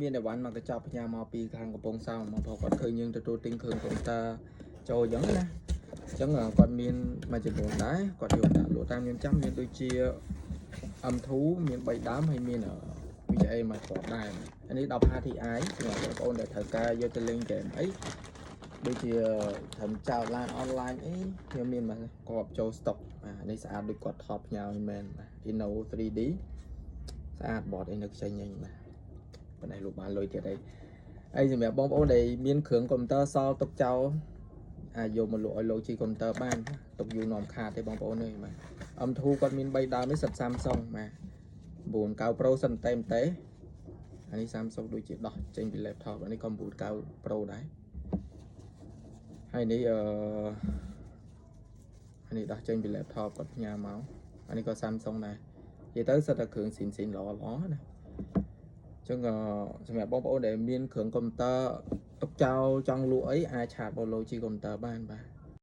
មានតែវ៉ាន់មកកញ្ចប់ផ្ញើមកពីខាងកំពង់សោមមកព្រោះគាត់ឃើញយើងទទួលទិញគ្រឿងកុំព្យូទ័រចូលអញ្ចឹងណាអញ្ចឹងគាត់មានមួយចំនួនដែរគាត់យកដាក់លក់តាមខ្ញុំចាំមានដូចជា M2 មាន3ដើមហើយមាន VGA មកគ្រាប់ដែរអានេះ10 TI សម្រាប់បងប្អូនដែលត្រូវការយកទៅលេងហ្គេមអីដូចជាធ្វើចោលឡានអនឡាញអីខ្ញុំមានមកគ្រាប់ចូលស្តុកនេះស្អាតដូចគាត់ថតផ្ញើមែនបាទ Inno 3D ស្អាតបតអីនៅខ្ចីញញបាទប៉ុន្តែលោកបានលុយទៀតអីសម្រាប់បងប្អូនដែលមានគ្រឿងកុំព្យូទ័រសល់ទុកចោលអាចយកមកលក់ឲ្យលោកជីកុំព្យូទ័របានទុកយូរនាំខាតទេបងប្អូនអើយបាទ M2 គាត់មាន3ដើមនេះសិត Samsung បាទ9 Pro សិនតែអានេះ Samsung ដូចជាដោះចេញពី laptop អានេះក៏9 Pro ដែរហើយនេះអានេះដោះចេញពី laptop គាត់ផ្ញើមកអានេះក៏ Samsung ដែរនិយាយទៅសិតតែគ្រឿងស៊ីនល្អណាអញ្ចឹងសម្រាប់បងប្អូនដែលមានគ្រឿងកុំព្យូទ័រទុកចោលចង់លក់អីអាចឆាតបូឡូជីកុំព្យូទ័របានបាទ